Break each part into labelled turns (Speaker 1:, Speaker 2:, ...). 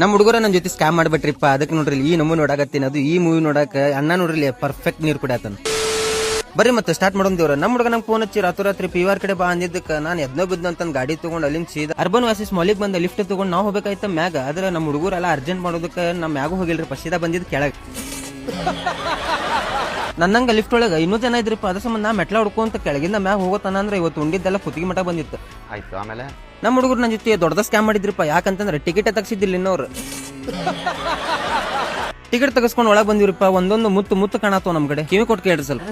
Speaker 1: ನಮ್ಮ ಹುಡುಗರ ನನ್ನ ಜೊತೆ ಸ್ಕ್ಯಾಮ್ ಮಾಡ್ಬಿಟ್ರಿಪ್ಪ. ಅದಕ್ಕೆ ನೋಡ್ರಿ ಈ ನಮೂನಿ ನೋಡಾಕತ್ತೀನಿ. ಅದು ಈ ಮೂವಿ ನೋಡಾಕ ಅಣ್ಣ ನೋಡ್ರಿ ಪರ್ಫೆಕ್ಟ್ ನೀರ್ ಕುಡಿಯತನ. ಬರ್ರಿ ಮತ್ತೆ ಸ್ಟಾರ್ಟ್ ಮಾಡೋದೇವ್ರ. ನಮ್ಮ ಹುಡುಗ ನಂಗೆ ಫೋನ್ ಹಚ್ಚಿ ರಾತ್ರಿ ಪಿವಾರ್ ಕಡೆ ಬಾ ಅಂದಿದ್ದಕ್ಕೆ ನಾನು ಎದ್ನೋ ಬಿದ್ದು ಅಂತ ಗಾಡಿ ತಗೊಂಡು ಅಲ್ಲಿಂದ ಸೀದಾ ಅರ್ಬನ್ ವಾಸಿಸ್ ಮಾಲಿಗೆ ಬಂದ ಲಿಫ್ಟ್ ತಗೊಂಡು ನಾವು ಹೋಗ್ಬೇಕಾಯ್ತ ಮ್ಯಾಗ. ಆದ್ರೆ ನಮ್ಮ ಹುಡುಗರೆಲ್ಲ ಅರ್ಜೆಂಟ್ ಮಾಡೋದಕ್ಕೆ ನಮ್ಮ ಮ್ಯಾಗ ಹೋಗಿಲ್ರಿ, ಸೀದಾ ಬಂದಿದ್ದು ಕೆಳಗೆ. ನನ್ನಂಗ ಲಿಫ್ಟ್ ಒಳಗೆ ಇನ್ನೂ ಜನ ಇದ್ರಿಪ್ಪ. ಅದ್ರ ಸಂಬಂಧ ನಾ ಮೆಟ್ಲ ಹುಡ್ಕೊಂತ ಕೆಳಗಿಂದ ಮ್ಯಾಗ ಹೋಗೋತಾನ ಅಂದ್ರೆ ಇವತ್ತು ಉಂಡಿದ್ದೆಲ್ಲ ಕುತ್ತಿಗೆ ಮಠ ಬಂದಿತ್ತು.
Speaker 2: ಆಯ್ತು, ಆಮೇಲೆ
Speaker 1: ನಮ್ಮ ಹುಡುಗರು ನನ್ನ ಜೊತೆ ದೊಡ್ಡದ ಸ್ಕ್ಯಾಮ್ ಮಾಡಿದ್ರಿಪ್ಪ. ಯಾಕಂತಂದ್ರೆ ಟಿಕೆಟ್ ತಗ್ಸಿದ್ದಿಲ್ಲ ಇನ್ನೋರು. ಟಿಕೆಟ್ ತಗಸ್ಕೊಂಡು ಒಳಗೆ ಬಂದಿವ್ರಿಪ್ಪ. ಒಂದೊಂದು ಮುತ್ತು ಕಾಣತ್ತವ ನಮ್ ಕಡೆ. ಕಿವಿ ಕೊಟ್ಟು ಕೇಳ್ರಿ ಸ್ವಲ್ಪ.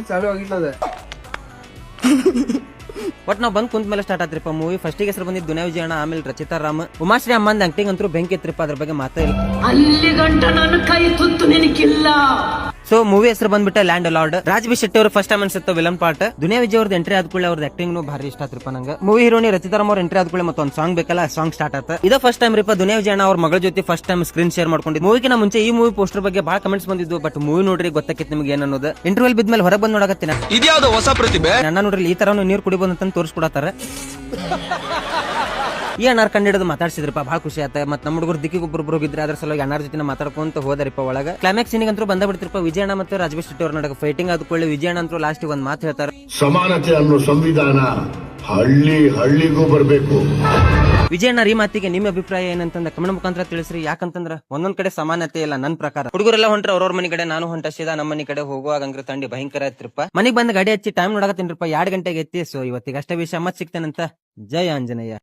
Speaker 1: ಬಟ್ ನಾವ್ ಬಂದ್ ಕುಂತ ಮೇಲೆ ಸ್ಟಾರ್ಟ್ ಆತ್ರಿಪ್ಪ ಮೂವಿ. ಫಸ್ಟಿಗೆ ಹೆಸರು ಬಂದಿದ್ದು ದುನಿಯಾ ವಿಜಯಣ್ಣ, ಆಮೇಲೆ ರಚಿತಾ ರಾಮ್, ಉಮಾಶ್ರೀ ಅಮ್ಮಂದ್ ಆಕ್ಟಿಂಗ್ ಅಂತೂ ಬೆಂಕಿ ಇತ್ರಿಪ್ಪ. ಅದ್ರ ಬಗ್ಗೆ ಮಾತಾ ಇಲ್ಲ.
Speaker 3: ಅಲ್ಲಿ ಗಂಟ ನನ್ನ ಕೈ ತುತ್ತು ನಿನಗಿಲ್ಲ.
Speaker 1: ಸೊ ಮೂವಿ ಹೆಸರು ಬಂದ್ಬಿಟ್ಟ ಲ್ಯಾಂಡ್ ಲಾರ್ಡ್. ರಾಜ್ಬಿ ಶೆಟ್ಟಿ ಅವರು ಫಸ್ಟ್ ಟೈಮ್ ಅನ್ಸುತ್ತೆ ವಿಲನ್ ಪಾರ್ಟ್. ದುನಿಯಾ ವಿಜಯ್ ಅವ್ರದ್ದು ಎಂಟ್ರಿ ಆದ್ಕೊಳ್ಳಿ ಅವ್ರದ್ದು ಆಕ್ಟಿಂಗ್ ಭಾರಿ ಇಷ್ಟ ಆತ್ರಿಪ್ಪ ನಂಗೆ. ಮೂವಿ ಹೀರೋನಿ ರಚಿತಾ ರಾಮ್ ಅವ್ರ ಎಂಟ್ರಿ ಆದ್ಕೊಳ್ಳಿ ಮತ್ತೆ ಒಂದು ಸಾಂಗ್ ಬೇಕಲ್ಲ, ಸಾಂಗ್ ಸ್ಟಾರ್ಟ್ ಆತ. ಇದ ಫಸ್ಟ್ ಟೈಮ್ ರೀಪ ದುನಿಯಾ ವಿಜಯಣ್ಣ ಅವ್ರ ಮಗಳ ಜೊತೆ ಫಸ್ಟ್ ಟೈಮ್ ಸ್ಕ್ರೀನ್ ಶೇರ್ ಮಾಡ್ಕೊಂಡಿದ್ದು. ಮೂವಿಗಿನ ಮುಂಚೆ ಈ ಮೂವಿ ಪೋಸ್ಟರ್ ಬಗ್ಗೆ ಬಹಳ ಕಮೆಂಟ್ಸ್ ಬಂದಿದ್ದು. ಬಟ್ ಮೂವಿ ನೋಡ್ರಿ ಗೊತ್ತಾಕಿತ್ತು ನಿಮ್ಗೆ ಏನನ್ನೋದು. ಇಂಟರ್ವಲ್ ಬಿದ್ಮೇಲೆ ಹೊರಗೆ ಬಂದ್ ನೋಡಕತ್ತೀನಿ.
Speaker 2: ಇದ್ಯಾವ್ದು ಹೊಸ ಪ್ರತಿಭೆ
Speaker 1: ಅಣ್ಣ ನೋಡ್ರಿ ಈ ತರ ನೀರ್ ಕುಡಿಬೋದು ಅಂತ ತೋರಿಸ್ಕೊಡತ್ತಾರ. ಈ ಅಣ್ಣಾರ್ ಕಂಡಿಡೋದು ಮಾತಾಡ್ಸಿದ್ರಪ್ಪ, ಬಹಳ ಖುಷಿ ಆಯ್ತು. ಮತ್ತೆ ನಮ್ಮ ಹುಡುಗರು ದಿಕ್ಕಿಗೆ ಒಬ್ಬರು ಹೋಗಿದ್ರೆ ಅದ್ರ ಸಲುವಾಗಿ ಅಣ್ಣಾರ್ ಜೊತೆ ಮಾತಾಡ್ಕೊಂತ ಹೋದರಿಪ್ಪ ಒಳಗ. ಕ್ಲೈಮ್ಯಾಕ್ಸ್ ಸೀನಿಗೆ ಅಂತೂ ಬಂದ ಬಿಡ್ತಿರಪ್ಪ. ವಿಜಯಣ್ಣ ಮತ್ತು ರಾಜ್ಬಿ ಶೆಟ್ಟಿ ಅವ್ರ ನಡಕ ಫೈಟಿಂಗ್ ಆದ್ಕೊಳ್ಳಿ. ವಿಜಯಣ್ಣ ಅಂತೂ ಲಾಸ್ಟ್ ಒಂದ್ ಮಾತು ಹೇಳ್ತಾರೆ,
Speaker 4: ಸಮಾನತೆ ಅನ್ನೋ ಸಂವಿಧಾನ ಹಳ್ಳಿಗೂ ಬರಬೇಕು.
Speaker 1: ವಿಜಯಣ್ಣ ಈ ಮಾತಿಗೆ ನಿಮ್ಮ ಅಭಿಪ್ರಾಯ ಏನಂತಂದ್ರೆ ಕಮೆಂಟ್ ಮುಖಾಂತರ ತಿಳಿಸ್ರಿ. ಯಾಕಂತಂದ್ರ ಒಂದೊಂದ್ ಕಡೆ ಸಮಾನತೆ ಇಲ್ಲ ನನ್ನ ಪ್ರಕಾರ. ಹುಡುಗರೆಲ್ಲ ಹೊಂಟ್ರ ಅವ್ರವ್ರ ಮನೆ ಕಡೆ, ನಾನು ಹೊಂಟ ಸೀದಾ ನಮ್ಮ ಮನೆ ಕಡೆ ಹೋಗುವಾಗ ಅಂಗ್ರ ತಂಡಿ ಭಯಂಕರ ಐತ್ರಿಪ್ಪ. ಮನೆಗೆ ಬಂದ್ ಗಾಡಿ ಹಚ್ಚಿ ಟೈಮ್ ನೋಡಕತ್ತೀನಿರಪ್ಪ 2 ಗಂಟೆಗೆ ಎತ್ತಿ. ಸೊ ಇವತ್ತಿಗೆ ಅಷ್ಟೇ ವಿಷಯ, ಮತ್ ಸಿಗ್ತೇನಂತ. ಜೈ ಆಂಜನೇಯ.